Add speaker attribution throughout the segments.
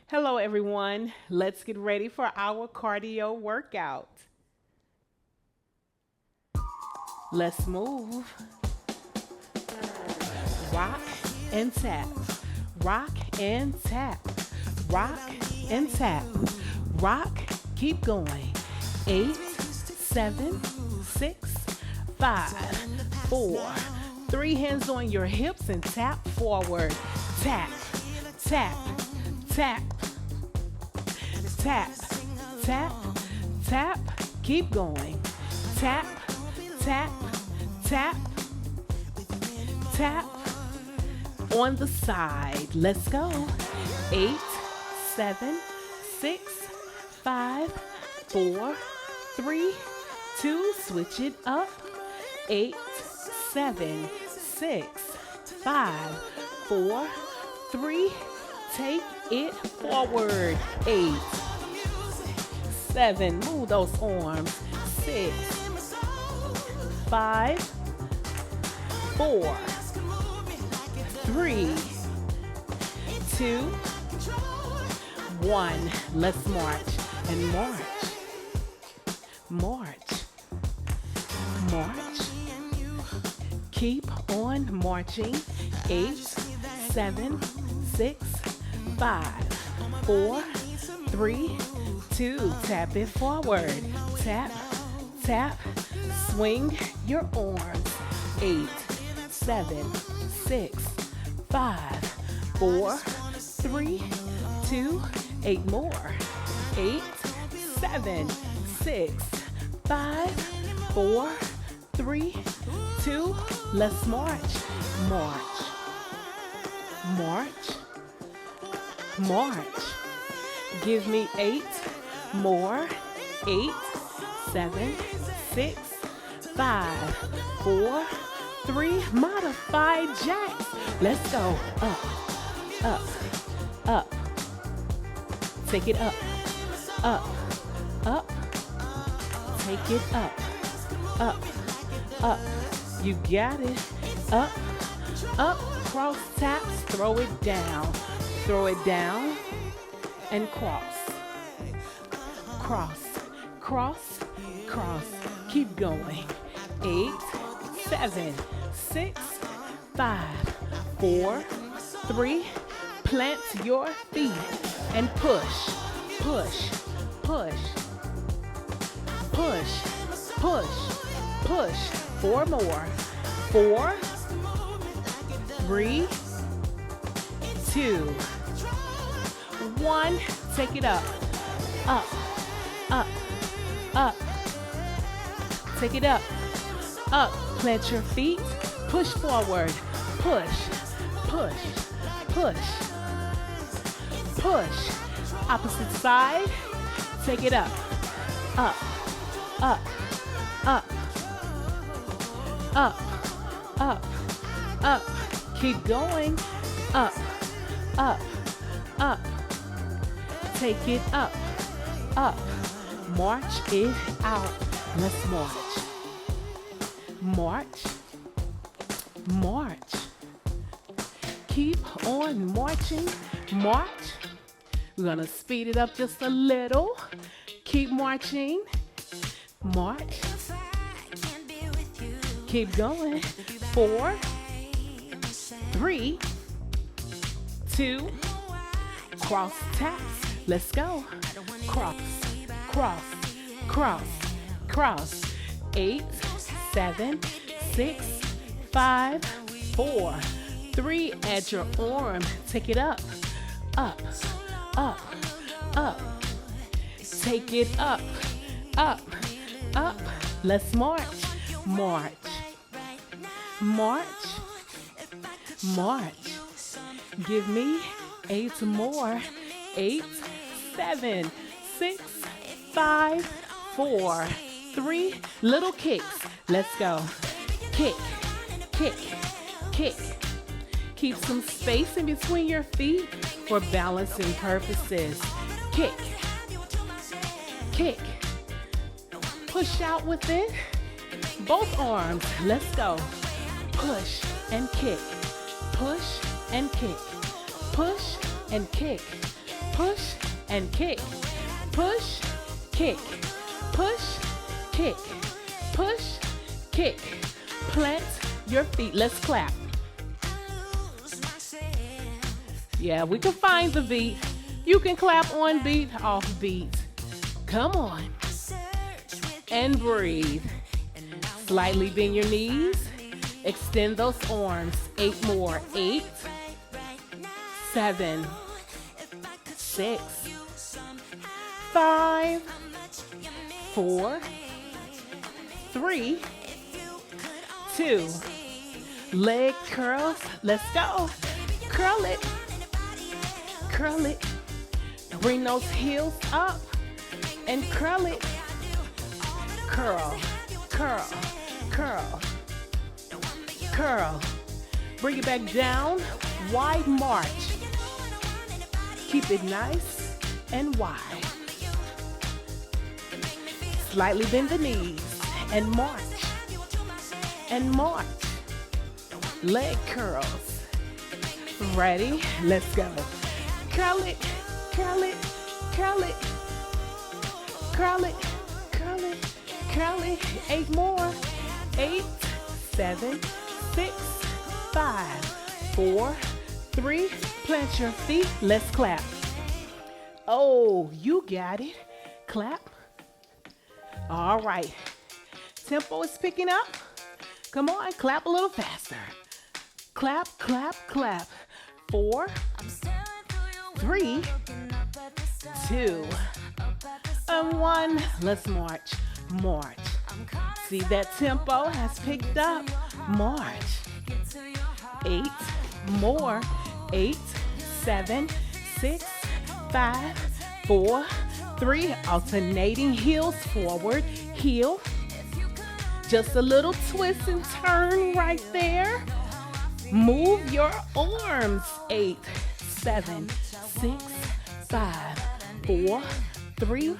Speaker 1: Hello, everyone. Let's get ready for our cardio workout. Let's move. Rock and tap. Rock and tap. Rock and tap. Rock. Keep going. 8, 7, 6, 5, 4. 3 hands on your hips and tap forward. Tap, tap, tap, tap, tap, tap. Keep going. Tap, tap, tap, tap. On the side. Let's go. 8, 7, 6, 5, 4, 3, 2. Switch it up. 8, 7, 6, 5, 4, 3. Take it forward. 8, 7. Move those arms. 6, 5, 4, 3, 2, 1. Let's march and march. March. March. Keep on marching. 8, 7, 6, 5, 4, 3, 2. Tap it forward. Tap, tap. Swing your arms. 8, 7, 6, 5, 4, 3, 2. 8 more. 8, 7, 6, 5, 4, 3, 2. Let's march. March. March. March. Give me 8 more. 8, 7, 6, 5, 4, 3. Modified jacks. Let's go. Up, up, up. Take it up, up, up. Take it up, up, up. You got it. Up, up. Cross taps. Throw it down. Throw it down and cross. Cross, cross, cross. Keep going. 8, 7, 6, 5, 4, 3. Plant your feet and push, push, push, push, push, push. 4 more. 4, 3, 2, 1. Take it up, up, up, up. Take it up, up. Plant your feet. Push forward. Push, push, push, push. Opposite side. Take it up, up, up, up, up, up, up. Keep going. Up, up, up. Take it up, up. March it out. Let's march. March, march. Keep on marching. March. We're gonna speed it up just a little. Keep marching. March. Keep going. 4, 3, 2. Cross taps. Let's go. Cross, cross, cross, cross. 8, 7, 6, 5, 4, 3. Add your arm. Take it up, up, up, up. Take it up, up, up. Let's march. March, march, march. Give me 8 more. 8, 7, 6, 5, 4, 3. Little kicks. Let's go. Kick, kick, kick. Keep some space in between your feet for balancing purposes. Kick, kick. Push out with it. Both arms. Let's go. Push and kick. Push and kick. Push and kick. Push and kick. Push, kick. Push, kick. Push, kick. Plant your feet. Let's clap. Yeah, we can find the beat. You can clap on beat, off beat. Come on. And breathe. Slightly bend your knees. Extend those arms. 8 more. 8, 7, 6, 5, 4, 3, 2. Leg curls. Let's go. Curl it. Curl it. Bring those heels up and curl it. Curl, curl, curl, curl. Bring it back down. Wide march. Keep it nice and wide. Slightly bend the knees and march. And march. Leg curls. Ready? Let's go. Curl it, curl it, curl it. Curl it, curl it, curl it. 8 more. 8, 7, 6, 5, 4, 3. Plant your feet. Let's clap. Oh, you got it. Clap. All right. Tempo is picking up. Come on, clap a little faster. Clap, clap, clap. 4, 3, 2, and 1. Let's march. March. See, that tempo has picked up. March. 8 more. 8, 7, 6, 5, 4, 3. Alternating heels forward. Heel. Just a little twist and turn right there. Move your arms. 8, 7, 6, 5, 4, 3,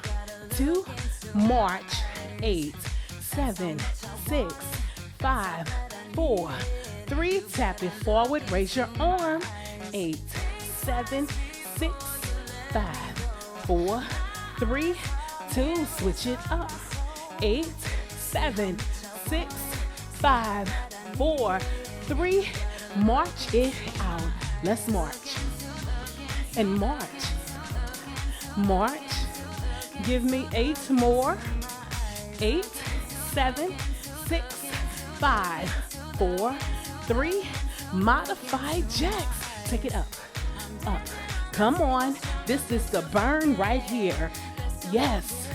Speaker 1: 2. March. 8, 7, 6, 5, 4, 3. Tap it forward. Raise your arm. 8, 7, 6, 5, 4, 3, 2. Switch it up. 8, 7, 6, 5, 4, 3. March it out. Let's march. And march. March. Give me 8 more. 8, 7, 6, 5, 4, 3. Modified jacks. Take it up. Up. Come on. This is the burn right here. Yes.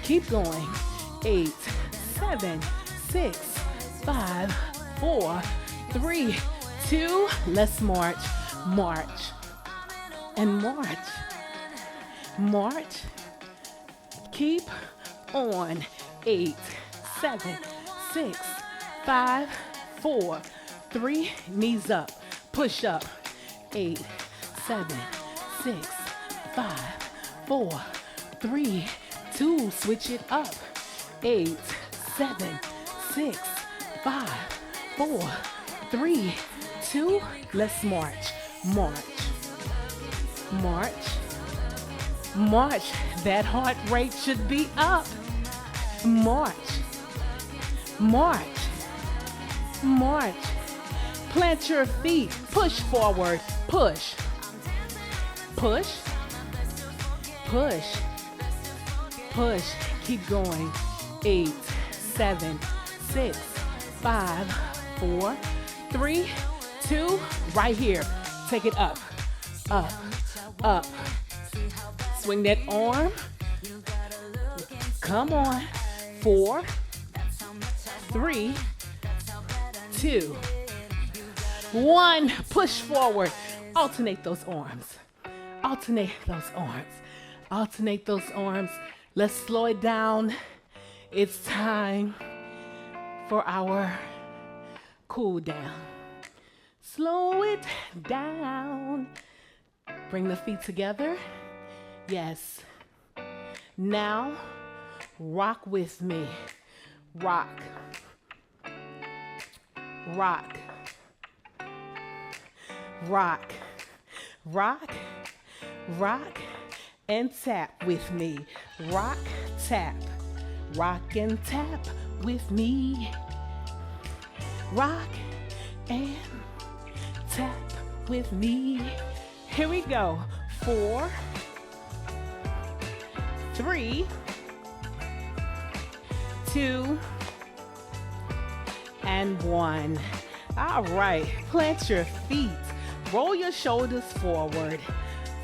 Speaker 1: Keep going. 8, 7, 6, 5, 4, 3, 2. Let's march. March. And march. March. Keep on. 8, 7, 6, 5, 4, 3. Knees up. Push up. 8, 7, 6, 5, 4, 3, 2. Switch it up. 8, 7, 6, 5, 4, 3, 2. Let's march. March. March. March. That heart rate should be up. March. March. March. Plant your feet. Push forward. Push. Push. Push. Push. Keep going. 8, 7, 6, 5, 4, 3, 2. Right here. Take it up. Up. Up. Swing that arm. Come on. 4, 3, 2, 1. Push forward. Alternate those arms. Alternate those arms. Alternate those arms. Let's slow it down. It's time for our cool down. Slow it down. Bring the feet together. Yes. Now, rock with me. Rock. Rock. Rock. Rock, rock, and tap with me. Rock, tap, rock and tap with me. Rock and tap with me. Here we go. 4, 3, 2, and 1. All right, plant your feet. Roll your shoulders forward.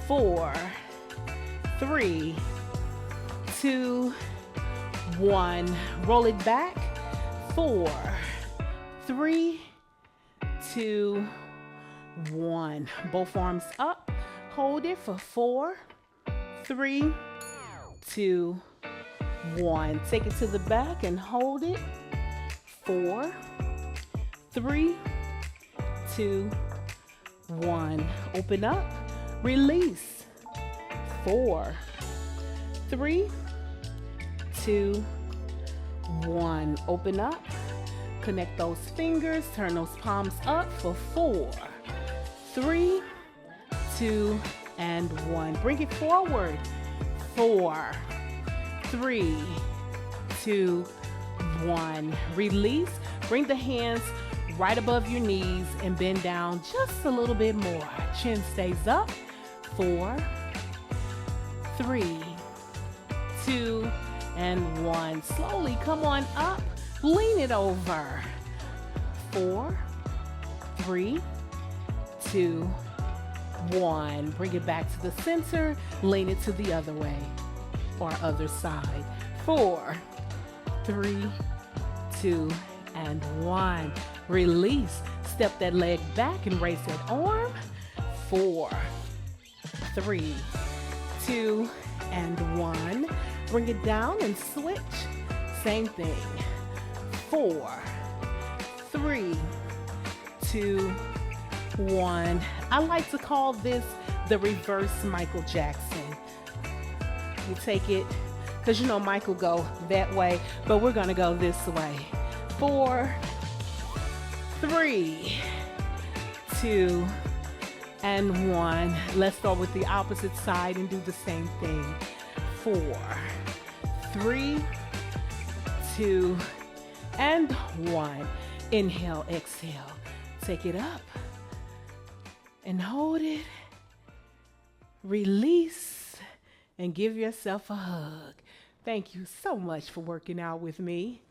Speaker 1: 4, 3, 2, 1. Roll it back. 4, 3, 2, 1. Both arms up. Hold it for 4, 3, 2, 1. Take it to the back and hold it. 4, 3, 2, 1. Open up. Release. 4, 3, 2, 1. Open up. Connect those fingers. Turn those palms up for 4, 3, 2, and 1. Bring it forward. 4, 3, 2, 1. Release. Bring the hands right above your knees and bend down just a little bit more. Chin stays up. 4, 3, 2, and 1. Slowly come on up. Lean it over. 4, 3, 2, 1. Bring it back to the center. Lean it to the other way or other side. 4, 3, 2, and 1. Release. Step that leg back and raise that arm. 4, 3, 2, and 1. Bring it down and switch. Same thing. 4, 3, 2, 1. I like to call this the reverse Michael Jackson. You take it, because you know Michael go that way, but we're going to go this way. 4, 3, 2, and 1. Let's start with the opposite side and do the same thing. 4, 3, 2, and 1. Inhale, exhale. Take it up and hold it. Release and give yourself a hug. Thank you so much for working out with me.